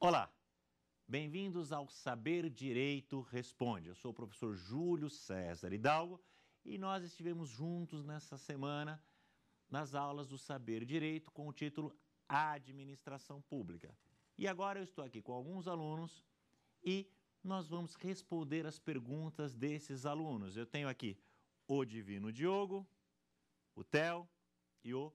Olá, bem-vindos ao Saber Direito Responde. Eu sou o professor Júlio César Hidalgo e nós estivemos juntos nessa semana nas aulas do Saber Direito com o título Administração Pública. E agora eu estou aqui com alguns alunos e nós vamos responder as perguntas desses alunos. Eu tenho aqui o Divino Diogo, o Theo e o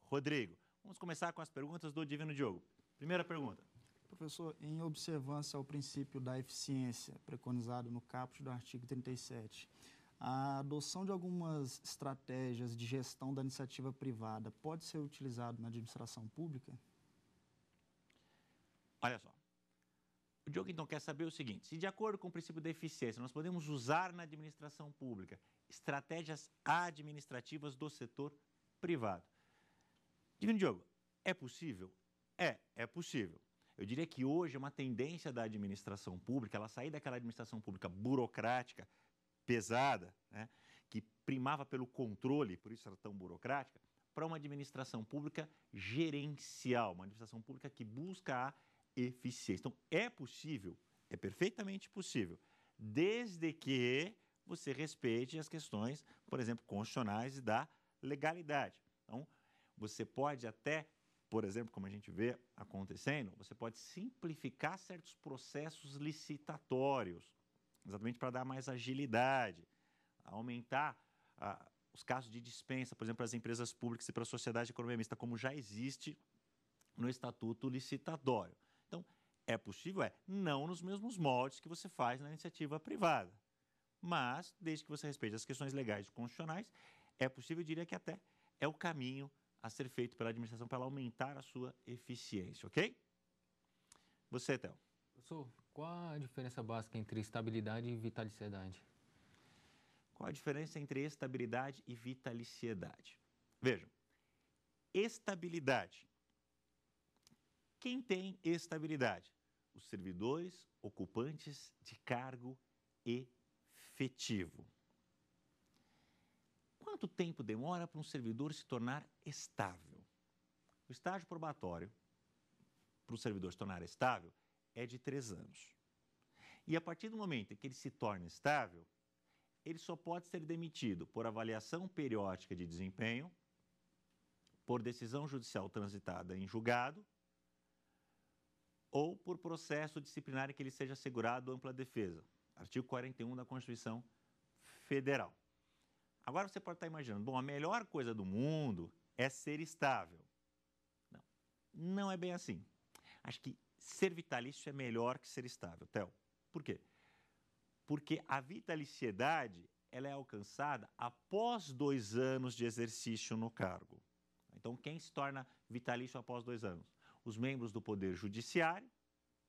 Rodrigo. Vamos começar com as perguntas do Divino Diogo. Primeira pergunta. Professor, em observância ao princípio da eficiência preconizado no caput do artigo 37, a adoção de algumas estratégias de gestão da iniciativa privada pode ser utilizado na administração pública? Olha só, o Diogo então quer saber o seguinte: se de acordo com o princípio da eficiência nós podemos usar na administração pública estratégias administrativas do setor privado. Divino Diogo, é possível? É possível. Eu diria que hoje é uma tendência da administração pública, ela sair daquela administração pública burocrática, pesada, né, que primava pelo controle, por isso era tão burocrática, para uma administração pública gerencial, uma administração pública que busca a eficiência. Então, é possível, é perfeitamente possível, desde que você respeite as questões, por exemplo, constitucionais e da legalidade. Então, você pode até, por exemplo, como a gente vê acontecendo, você pode simplificar certos processos licitatórios, exatamente para dar mais agilidade, aumentar os casos de dispensa, por exemplo, para as empresas públicas e para a sociedade de economia mista, como já existe no Estatuto Licitatório. Então, é possível? Não nos mesmos moldes que você faz na iniciativa privada, mas, desde que você respeite as questões legais e constitucionais, é possível, eu diria que até é o caminho a ser feito pela administração para ela aumentar a sua eficiência, ok? Você, Theo. Professor, qual a diferença básica entre estabilidade e vitaliciedade? Qual a diferença entre estabilidade e vitaliciedade? Vejam, estabilidade. Quem tem estabilidade? Os servidores ocupantes de cargo efetivo. Quanto tempo demora para um servidor se tornar estável? O estágio probatório para o servidor se tornar estável é de 3 anos. E a partir do momento em que ele se torna estável, ele só pode ser demitido por avaliação periódica de desempenho, por decisão judicial transitada em julgado ou por processo disciplinar em que ele seja assegurado ampla defesa. Artigo 41 da Constituição Federal. Agora você pode estar imaginando, bom, a melhor coisa do mundo é ser estável. Não, não é bem assim. Acho que ser vitalício é melhor que ser estável, Theo. Por quê? Porque a vitaliciedade ela é alcançada após 2 anos de exercício no cargo. Então, quem se torna vitalício após 2 anos? Os membros do Poder Judiciário,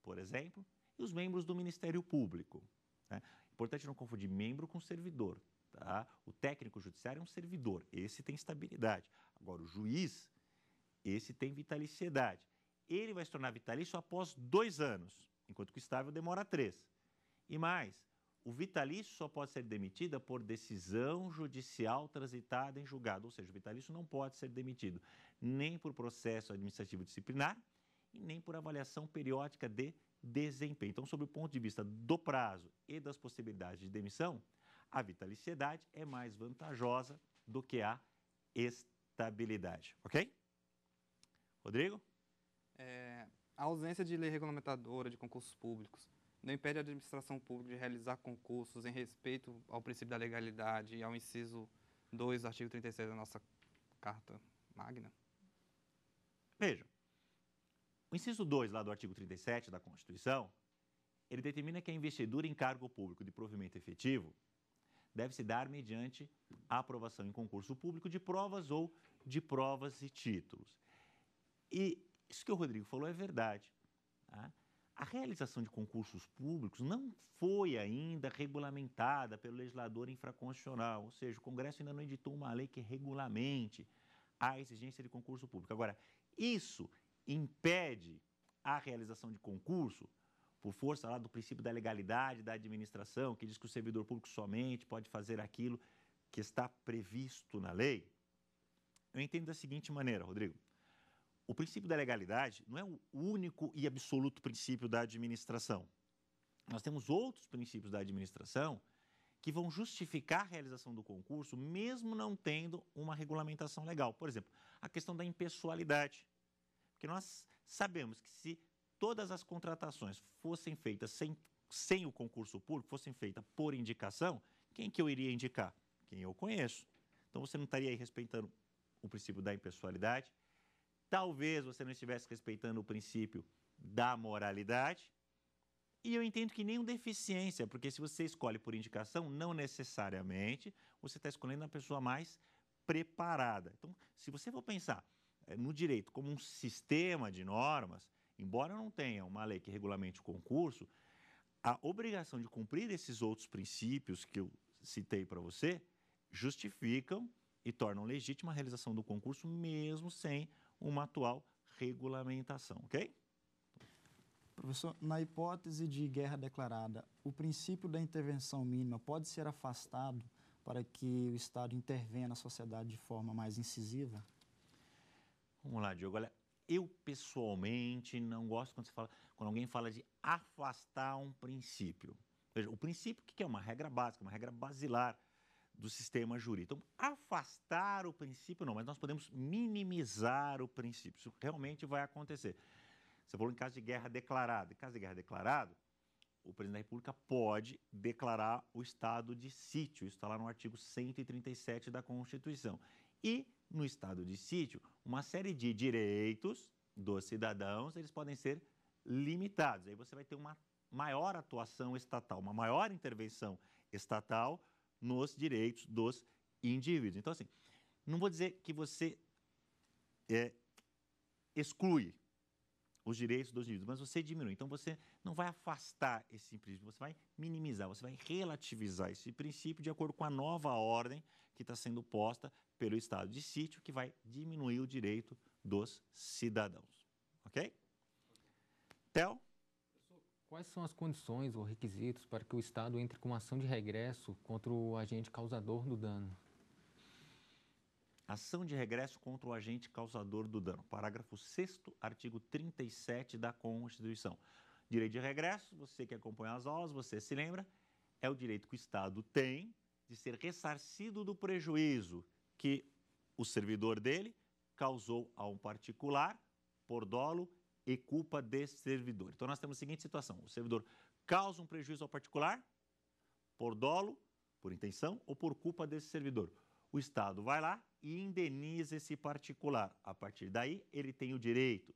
por exemplo, e os membros do Ministério Público. Né? Importante não confundir membro com servidor. Tá? O técnico judiciário é um servidor, esse tem estabilidade. Agora, o juiz, esse tem vitaliciedade. Ele vai se tornar vitalício após 2 anos, enquanto que o estável demora 3. E mais, o vitalício só pode ser demitido por decisão judicial transitada em julgado, ou seja, o vitalício não pode ser demitido nem por processo administrativo disciplinar e nem por avaliação periódica de desempenho. Então, sob o ponto de vista do prazo e das possibilidades de demissão, a vitaliciedade é mais vantajosa do que a estabilidade, ok? Rodrigo? A ausência de lei regulamentadora de concursos públicos não impede a administração pública de realizar concursos em respeito ao princípio da legalidade e ao inciso 2 do artigo 36 da nossa Carta Magna? Vejam, o inciso 2 lá do artigo 37 da Constituição, ele determina que a investidura em cargo público de provimento efetivo deve se dar mediante a aprovação em concurso público de provas ou de provas e títulos. E isso que o Rodrigo falou é verdade. Tá? A realização de concursos públicos não foi ainda regulamentada pelo legislador infraconstitucional, ou seja, o Congresso ainda não editou uma lei que regulamente a exigência de concurso público. Agora, isso impede a realização de concurso por força lá do princípio da legalidade da administração, que diz que o servidor público somente pode fazer aquilo que está previsto na lei? Eu entendo da seguinte maneira, Rodrigo. o princípio da legalidade não é o único e absoluto princípio da administração. Nós temos outros princípios da administração que vão justificar a realização do concurso, mesmo não tendo uma regulamentação legal. Por exemplo, a questão da impessoalidade. Porque nós sabemos que se todas as contratações fossem feitas sem o concurso público, fossem feitas por indicação, quem que eu iria indicar? Quem eu conheço. Então, você não estaria aí respeitando o princípio da impessoalidade. Talvez você não estivesse respeitando o princípio da moralidade. E eu entendo que nem um deficiência, porque se você escolhe por indicação, não necessariamente você está escolhendo a pessoa mais preparada. Então, se você for pensar no direito como um sistema de normas, embora não tenha uma lei que regulamente o concurso, a obrigação de cumprir esses outros princípios que eu citei para você justificam e tornam legítima a realização do concurso, mesmo sem uma atual regulamentação, ok? Professor, na hipótese de guerra declarada, o princípio da intervenção mínima pode ser afastado para que o Estado intervenha na sociedade de forma mais incisiva? Vamos lá, Diogo. Olha, eu pessoalmente não gosto quando alguém fala de afastar um princípio. Veja, o princípio, o que é? Uma regra básica, uma regra basilar do sistema jurídico. Então, afastar o princípio não, mas nós podemos minimizar o princípio. Isso realmente vai acontecer. Você falou em caso de guerra declarada. Em caso de guerra declarada, o presidente da República pode declarar o estado de sítio. Isso está lá no artigo 137 da Constituição. E, no estado de sítio, uma série de direitos dos cidadãos, eles podem ser limitados. Aí você vai ter uma maior atuação estatal, uma maior intervenção estatal nos direitos dos indivíduos. Então, assim, não vou dizer que você exclui os direitos dos indivíduos, mas você diminui. Então, você não vai afastar esse princípio, você vai minimizar, você vai relativizar esse princípio de acordo com a nova ordem que está sendo posta pelo estado de sítio, que vai diminuir o direito dos cidadãos. Ok? Theo? Quais são as condições ou requisitos para que o Estado entre com uma ação de regresso contra o agente causador do dano? Ação de regresso contra o agente causador do dano. Parágrafo 6º, artigo 37 da Constituição. Direito de regresso, você que acompanha as aulas, você se lembra, é o direito que o Estado tem de ser ressarcido do prejuízo que o servidor dele causou a um particular por dolo e culpa desse servidor. Então, nós temos a seguinte situação. O servidor causa um prejuízo ao particular por dolo, por intenção ou por culpa desse servidor. O Estado vai lá e indeniza esse particular. A partir daí, ele tem o direito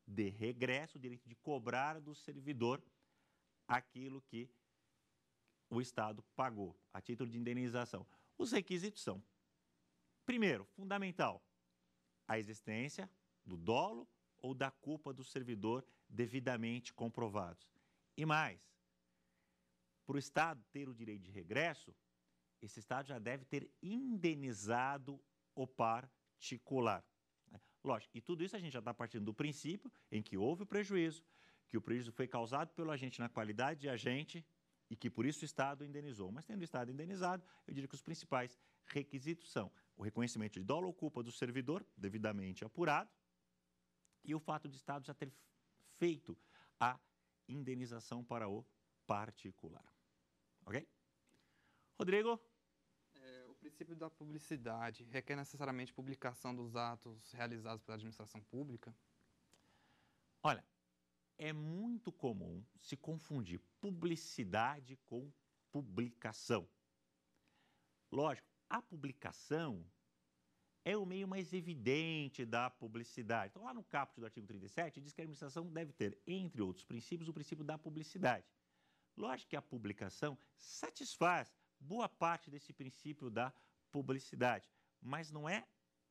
de regresso, o direito de cobrar do servidor aquilo que o Estado pagou, a título de indenização. Os requisitos são, primeiro, fundamental, a existência do dolo ou da culpa do servidor devidamente comprovados. E mais, para o Estado ter o direito de regresso, esse Estado já deve ter indenizado o particular. Lógico, e tudo isso a gente já está partindo do princípio em que houve o prejuízo, que o prejuízo foi causado pelo agente na qualidade de agente e que por isso o Estado indenizou. Mas tendo o Estado indenizado, eu diria que os principais requisitos são o reconhecimento de dolo ou culpa do servidor, devidamente apurado, e o fato de o Estado já ter feito a indenização para o particular. Ok? Rodrigo? O princípio da publicidade requer necessariamente publicação dos atos realizados pela administração pública? Olha, é muito comum se confundir publicidade com publicação. Lógico, a publicação é o meio mais evidente da publicidade. Então, lá no caput do artigo 37, diz que a administração deve ter, entre outros princípios, o princípio da publicidade. Lógico que a publicação satisfaz boa parte desse princípio da publicidade, mas não é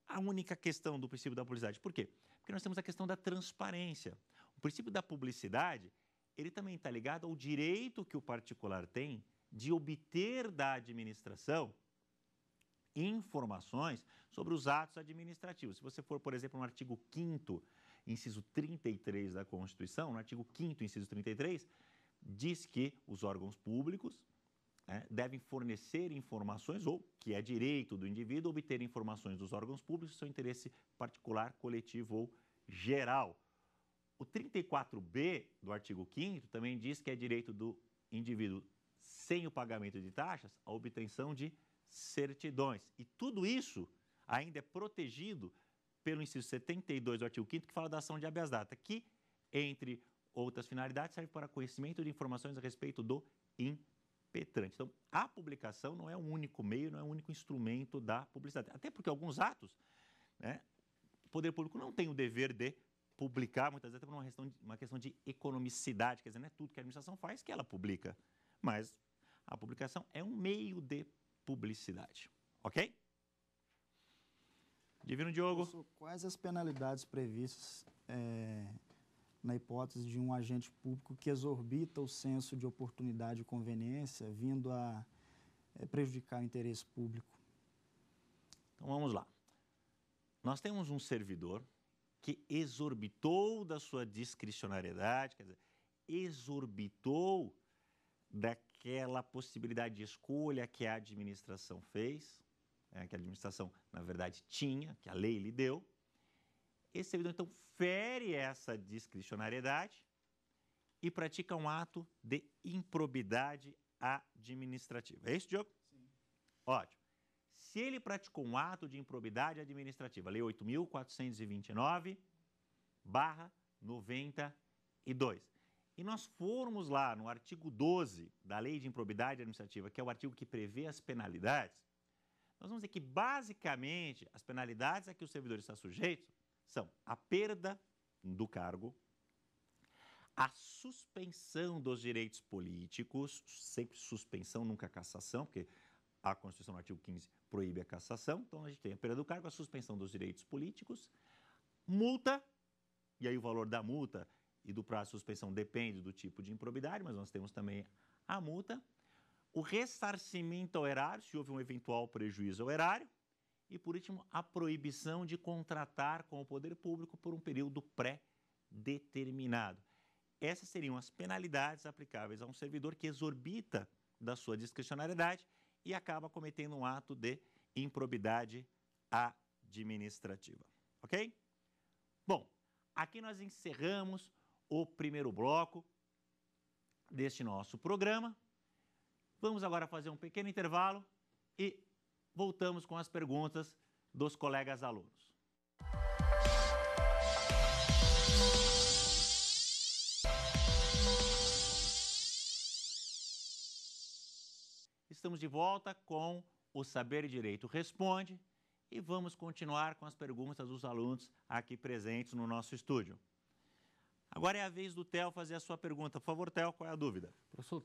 a única questão do princípio da publicidade. Por quê? Porque nós temos a questão da transparência. O princípio da publicidade, ele também está ligado ao direito que o particular tem de obter da administração informações sobre os atos administrativos. Se você for, por exemplo, no artigo 5º, inciso 33 da Constituição, no artigo 5º, inciso 33, diz que os órgãos públicos devem fornecer informações, ou que é direito do indivíduo obter informações dos órgãos públicos, seu interesse particular, coletivo ou geral. O 34b do artigo 5º também diz que é direito do indivíduo, sem o pagamento de taxas, a obtenção de certidões. E tudo isso ainda é protegido pelo inciso 72 do artigo 5º, que fala da ação de habeas data, que, entre outras finalidades, serve para conhecimento de informações a respeito do impetrante. Então, a publicação não é um único meio, não é um único instrumento da publicidade. Até porque alguns atos, né, o poder público não tem o dever de publicar, muitas vezes, por uma questão de economicidade, quer dizer, não é tudo que a administração faz que ela publica, mas a publicação é um meio de publicidade, ok? Divino Diogo. Professor, quais as penalidades previstas na hipótese de um agente público que exorbita o senso de oportunidade e conveniência, vindo a prejudicar o interesse público? Então, vamos lá. Nós temos um servidor que exorbitou da sua discricionariedade, quer dizer, exorbitou daquela possibilidade de escolha que a administração fez, que a administração, na verdade, tinha, que a lei lhe deu. Esse servidor, então, fere essa discricionariedade e pratica um ato de improbidade administrativa. É isso, Diogo? Sim. Ótimo. Se ele praticou um ato de improbidade administrativa, Lei 8.429/92, e nós formos lá no artigo 12 da Lei de Improbidade Administrativa, que é o artigo que prevê as penalidades, nós vamos dizer que, basicamente, as penalidades a que o servidor está sujeito são a perda do cargo, a suspensão dos direitos políticos, sempre suspensão, nunca cassação, porque a Constituição, no artigo 15, proíbe a cassação. Então, a gente tem a perda do cargo, a suspensão dos direitos políticos, multa, e aí o valor da multa e do prazo de suspensão depende do tipo de improbidade, mas nós temos também a multa, o ressarcimento ao erário, se houve um eventual prejuízo ao erário, e, por último, a proibição de contratar com o poder público por um período pré-determinado. Essas seriam as penalidades aplicáveis a um servidor que exorbita da sua discricionariedade e acaba cometendo um ato de improbidade administrativa. Ok? Bom, aqui nós encerramos o primeiro bloco deste nosso programa. Vamos agora fazer um pequeno intervalo e voltamos com as perguntas dos colegas alunos. Estamos de volta com o Saber Direito Responde e vamos continuar com as perguntas dos alunos aqui presentes no nosso estúdio. Agora é a vez do Theo fazer a sua pergunta. Por favor, Theo, qual é a dúvida? Professor,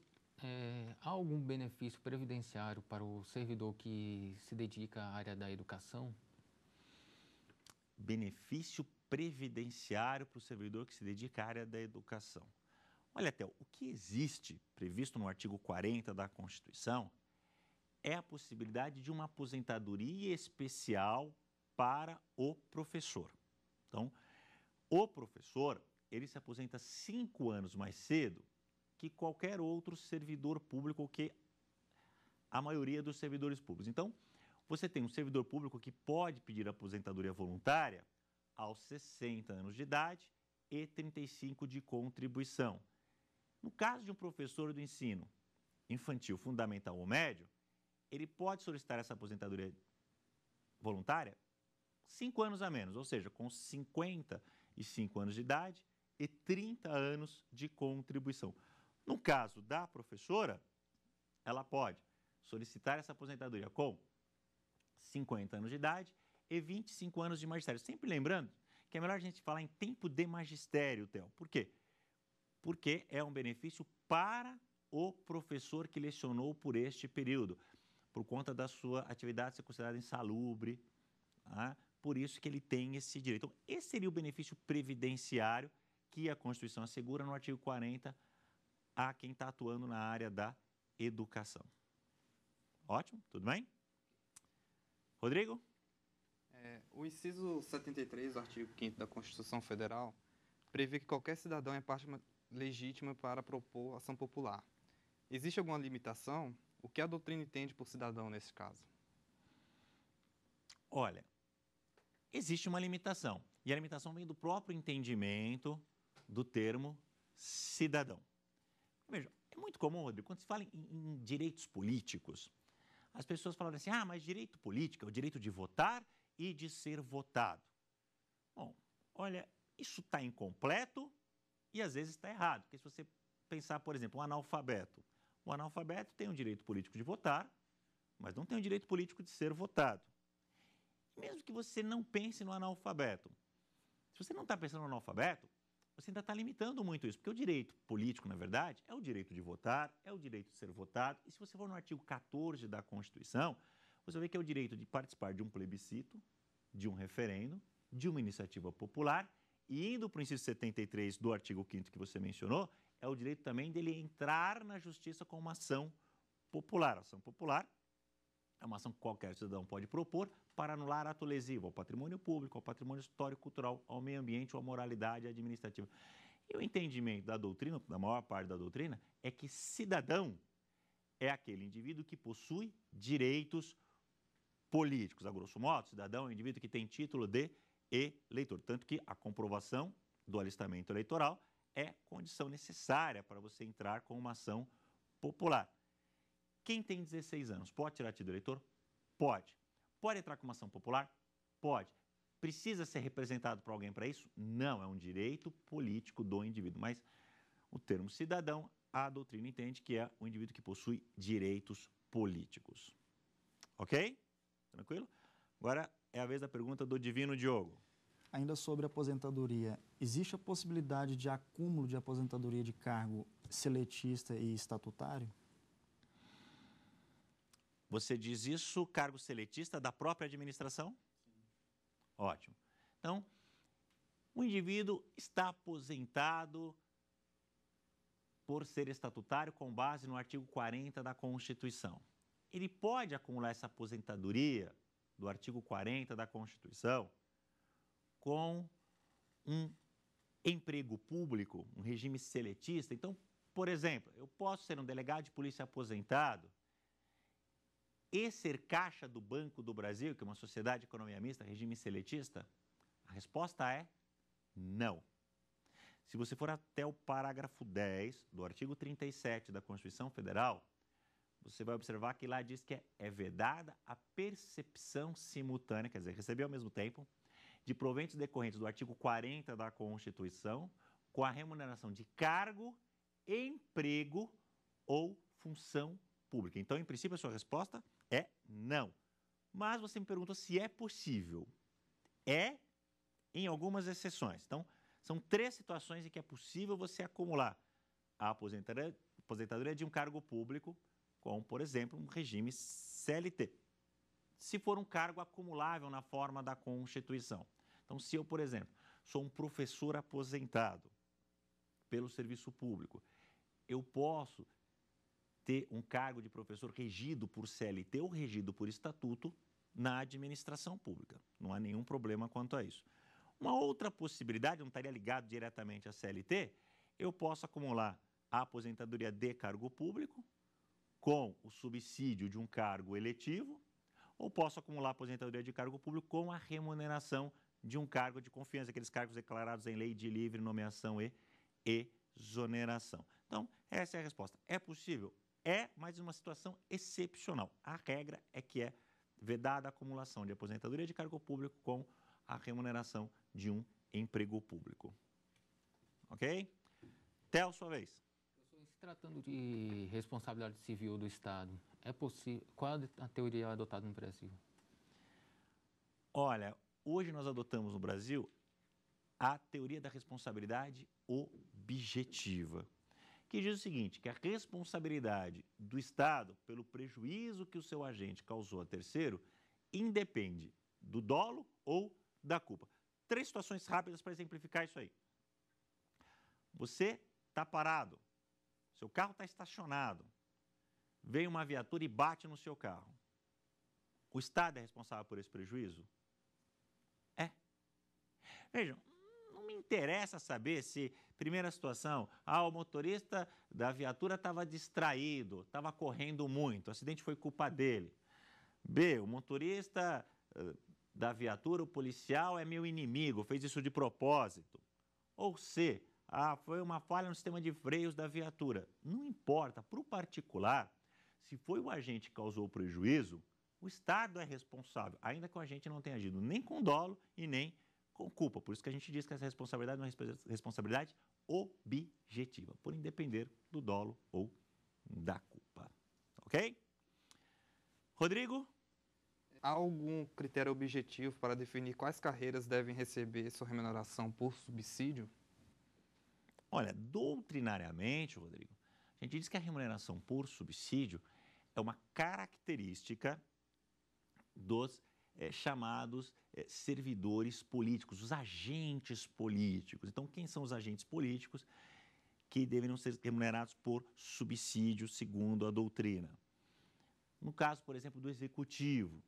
há algum benefício previdenciário para o servidor que se dedica à área da educação? Benefício previdenciário para o servidor que se dedica à área da educação. Olha, Theo, o que existe previsto no artigo 40 da Constituição é a possibilidade de uma aposentadoria especial para o professor. Então, o professor, ele se aposenta 5 anos mais cedo que qualquer outro servidor público, ou que a maioria dos servidores públicos. Então, você tem um servidor público que pode pedir aposentadoria voluntária aos 60 anos de idade e 35 de contribuição. No caso de um professor do ensino infantil, fundamental ou médio, ele pode solicitar essa aposentadoria voluntária 5 anos a menos, ou seja, com 55 anos de idade e 30 anos de contribuição. No caso da professora, ela pode solicitar essa aposentadoria com 50 anos de idade e 25 anos de magistério. Sempre lembrando que é melhor a gente falar em tempo de magistério, Theo. Por quê? Porque é um benefício para o professor que lecionou por este período, por conta da sua atividade ser considerada insalubre, tá? Por isso que ele tem esse direito. Então, esse seria o benefício previdenciário que a Constituição assegura no artigo 40 a quem está atuando na área da educação. Ótimo? Tudo bem? Rodrigo? O inciso 73 do artigo 5º da Constituição Federal prevê que qualquer cidadão é parte legítima para propor ação popular. Existe alguma limitação? O que a doutrina entende por cidadão nesse caso? Olha, existe uma limitação. E a limitação vem do próprio entendimento do termo cidadão. Veja, é muito comum, Rodrigo, quando se fala em direitos políticos, as pessoas falam assim, mas direito político é o direito de votar e de ser votado. Bom, olha, isso está incompleto e às vezes está errado, porque se você pensar, por exemplo, um analfabeto, o analfabeto tem o direito político de votar, mas não tem o direito político de ser votado. Mesmo que você não pense no analfabeto, se você não está pensando no analfabeto, você ainda está limitando muito isso, porque o direito político, na verdade, é o direito de votar, é o direito de ser votado, e se você for no artigo 14 da Constituição, você vê que é o direito de participar de um plebiscito, de um referendo, de uma iniciativa popular, e indo para o inciso 73 do artigo 5º que você mencionou, é o direito também dele entrar na justiça com uma ação popular. A ação popular é uma ação que qualquer cidadão pode propor para anular ato lesivo ao patrimônio público, ao patrimônio histórico-cultural, ao meio ambiente ou à moralidade administrativa. E o entendimento da doutrina, da maior parte da doutrina, é que cidadão é aquele indivíduo que possui direitos políticos. A grosso modo, cidadão é um indivíduo que tem título de eleitor. Tanto que a comprovação do alistamento eleitoral é condição necessária para você entrar com uma ação popular. Quem tem 16 anos pode tirar título de eleitor? Pode. Pode entrar com uma ação popular? Pode. Precisa ser representado por alguém para isso? Não, é um direito político do indivíduo. Mas o termo cidadão, a doutrina entende que é o indivíduo que possui direitos políticos. Ok? Tranquilo? Agora é a vez da pergunta do Divino Diogo. Ainda sobre aposentadoria, existe a possibilidade de acúmulo de aposentadoria de cargo seletista e estatutário? Você diz isso, cargo seletista da própria administração? Sim. Ótimo. Então, o indivíduo está aposentado por ser estatutário com base no artigo 40 da Constituição. Ele pode acumular essa aposentadoria do artigo 40 da Constituição com um emprego público, um regime seletista. Então, por exemplo, eu posso ser um delegado de polícia aposentado e ser caixa do Banco do Brasil, que é uma sociedade de economia mista, regime seletista? A resposta é não. Se você for até o parágrafo 10 do artigo 37 da Constituição Federal, você vai observar que lá diz que é vedada a percepção simultânea, quer dizer, receber ao mesmo tempo, de proventos decorrentes do artigo 40 da Constituição, com a remuneração de cargo, emprego ou função pública. Então, em princípio, a sua resposta é não. Mas você me perguntou se é possível. É em algumas exceções. Então, são 3 situações em que é possível você acumular a aposentadoria de um cargo público com, por exemplo, um regime CLT. Se for um cargo acumulável na forma da Constituição. Então, se eu, por exemplo, sou um professor aposentado pelo serviço público, eu posso ter um cargo de professor regido por CLT ou regido por estatuto na administração pública. Não há nenhum problema quanto a isso. Uma outra possibilidade, não estaria ligado diretamente à CLT, eu posso acumular a aposentadoria de cargo público com o subsídio de um cargo eletivo, ou posso acumular a aposentadoria de cargo público com a remuneração de um cargo de confiança, aqueles cargos declarados em lei de livre nomeação e exoneração. Então, essa é a resposta. É possível? É, mas em uma situação excepcional. A regra é que é vedada a acumulação de aposentadoria de cargo público com a remuneração de um emprego público. Ok? Theo, sua vez. Se tratando de responsabilidade civil do Estado, é possível? Qual a teoria adotada no Brasil? Olha, hoje nós adotamos no Brasil a teoria da responsabilidade objetiva, que diz o seguinte, que a responsabilidade do Estado pelo prejuízo que o seu agente causou a terceiro independe do dolo ou da culpa. 3 situações rápidas para exemplificar isso aí. Você está parado, seu carro está estacionado, vem uma viatura e bate no seu carro. O Estado é responsável por esse prejuízo? É. Vejam, não me interessa saber se, primeira situação, o motorista da viatura estava distraído, estava correndo muito, o acidente foi culpa dele. B, o motorista da viatura, o policial é meu inimigo, fez isso de propósito. Ou C, foi uma falha no sistema de freios da viatura. Não importa, para o particular, se foi o agente que causou o prejuízo, o Estado é responsável, ainda que o agente não tenha agido nem com dolo e nem com culpa. Por isso que a gente diz que essa responsabilidade é uma responsabilidade objetiva, por independer do dolo ou da culpa. Ok? Rodrigo? Há algum critério objetivo para definir quais carreiras devem receber sua remuneração por subsídio? Olha, doutrinariamente, Rodrigo, a gente diz que a remuneração por subsídio é uma característica dos chamados servidores políticos, os agentes políticos. Então, quem são os agentes políticos que deveriam ser remunerados por subsídio, segundo a doutrina? No caso, por exemplo, do executivo,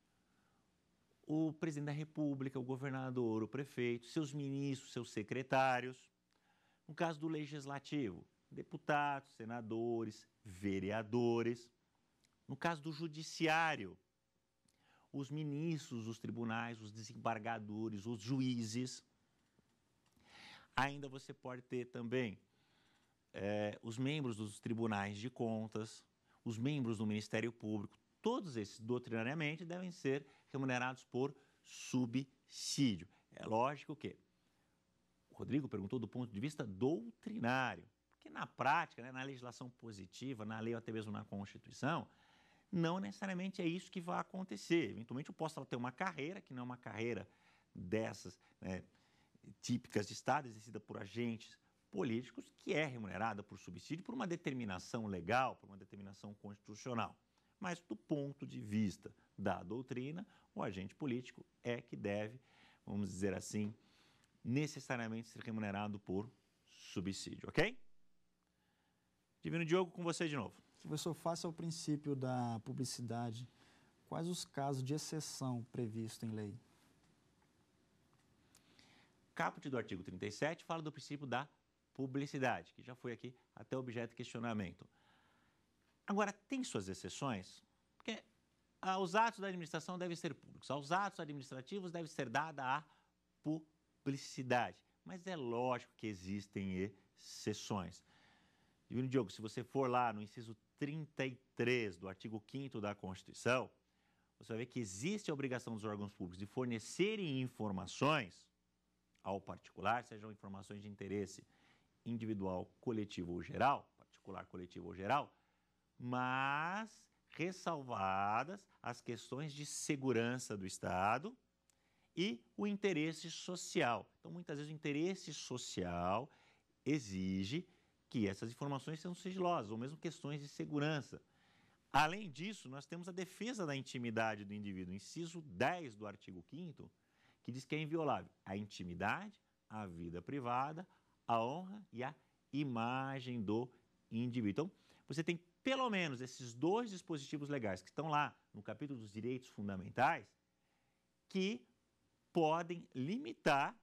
o presidente da República, o governador, o prefeito, seus ministros, seus secretários. No caso do legislativo, deputados, senadores, vereadores. No caso do judiciário, os ministros dos tribunais, os desembargadores, os juízes. Ainda você pode ter também os membros dos tribunais de contas, os membros do Ministério Público. Todos esses, doutrinariamente, devem ser remunerados por subsídio. É lógico que o Rodrigo perguntou do ponto de vista doutrinário, porque na prática, né, na legislação positiva, na lei ou até mesmo na Constituição, não necessariamente é isso que vai acontecer. Eventualmente eu posso ter uma carreira, que não é uma carreira dessas, né, típicas de Estado, exercida por agentes políticos, que é remunerada por subsídio por uma determinação legal, por uma determinação constitucional. Mas do ponto de vista da doutrina, o agente político é que deve, vamos dizer assim, necessariamente ser remunerado por subsídio, ok? Divino Diogo, com você de novo. Professor, face ao princípio da publicidade, quais os casos de exceção previstos em lei? Caput do artigo 37 fala do princípio da publicidade, que já foi aqui até objeto de questionamento. Agora, tem suas exceções, porque os atos da administração devem ser públicos, aos atos administrativos deve ser dada a publicidade, mas é lógico que existem exceções. Divino Diogo, se você for lá no inciso 33 do artigo 5º da Constituição, você vai ver que existe a obrigação dos órgãos públicos de fornecerem informações ao particular, sejam informações de interesse individual, coletivo ou geral, particular, coletivo ou geral, mas ressalvadas as questões de segurança do Estado e o interesse social. Então, muitas vezes, o interesse social exige que essas informações sejam sigilosas, ou mesmo questões de segurança. Além disso, nós temos a defesa da intimidade do indivíduo, inciso 10 do artigo 5º, que diz que é inviolável a intimidade, a vida privada, a honra e a imagem do indivíduo. Então, você tem pelo menos esses dois dispositivos legais que estão lá no capítulo dos direitos fundamentais que podem limitar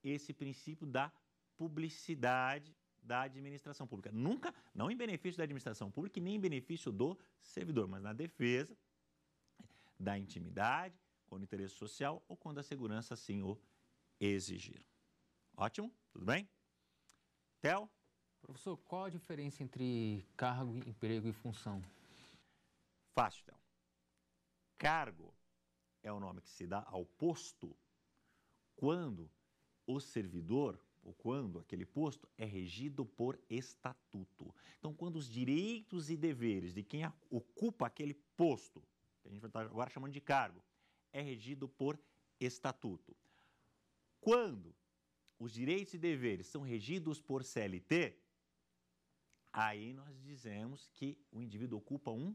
esse princípio da publicidade da administração pública. Nunca, não em benefício da administração pública e nem em benefício do servidor, mas na defesa da intimidade, quando o interesse social ou quando a segurança assim o exigir. Ótimo? Tudo bem? Theo? Professor, qual a diferença entre cargo, emprego e função? Fácil, Theo. Cargo é o nome que se dá ao posto quando o servidor ou quando aquele posto é regido por estatuto. Então, quando os direitos e deveres de quem ocupa aquele posto, que a gente vai estar agora chamando de cargo, é regido por estatuto. Quando os direitos e deveres são regidos por CLT, aí nós dizemos que o indivíduo ocupa um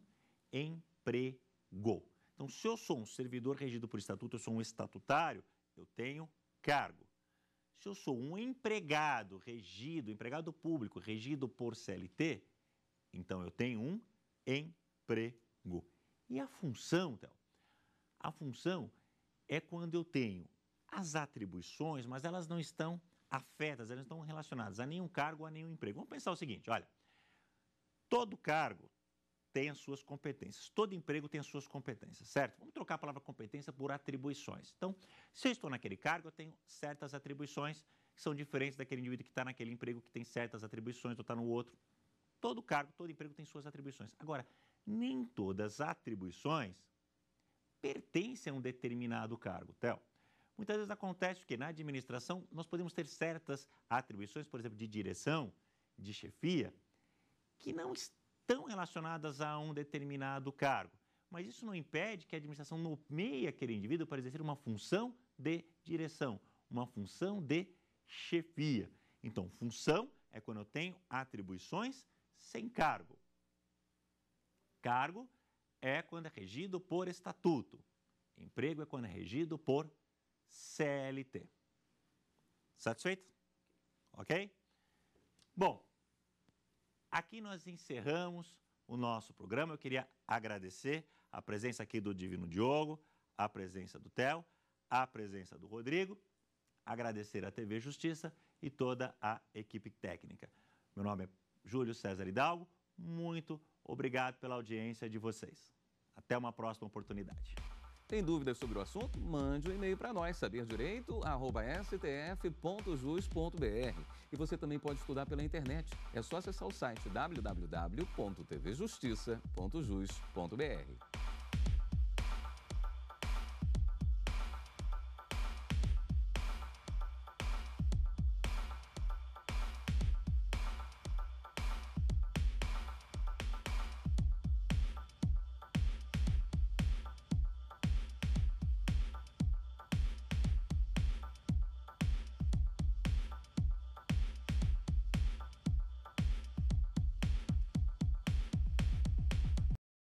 emprego. Então, se eu sou um servidor regido por estatuto, eu sou um estatutário, eu tenho cargo. Se eu sou um empregado empregado público regido por CLT, então eu tenho um emprego. E a função, então? A função é quando eu tenho as atribuições, mas elas não estão afetas, elas não estão relacionadas a nenhum cargo, a nenhum emprego. Vamos pensar o seguinte, olha, todo cargo tem as suas competências. Todo emprego tem as suas competências, certo? Vamos trocar a palavra competência por atribuições. Então, se eu estou naquele cargo, eu tenho certas atribuições que são diferentes daquele indivíduo que está naquele emprego que tem certas atribuições ou está no outro. Todo cargo, todo emprego tem suas atribuições. Agora, nem todas as atribuições pertencem a um determinado cargo, Theo. Muitas vezes acontece que na administração nós podemos ter certas atribuições, por exemplo, de direção, de chefia, que não estão relacionadas a um determinado cargo. Mas isso não impede que a administração nomeie aquele indivíduo para exercer uma função de direção, uma função de chefia. Então, função é quando eu tenho atribuições sem cargo. Cargo é quando é regido por estatuto. Emprego é quando é regido por CLT. Satisfeito? Ok? Bom, aqui nós encerramos o nosso programa. Eu queria agradecer a presença aqui do Divino Diogo, a presença do Theo, a presença do Rodrigo, agradecer a TV Justiça e toda a equipe técnica. Meu nome é Júlio César Hidalgo, muito obrigado pela audiência de vocês. Até uma próxima oportunidade. Tem dúvidas sobre o assunto? Mande um e-mail para nós, saberdireito@stf.jus.br. E você também pode estudar pela internet. É só acessar o site www.tvjustiça.jus.br.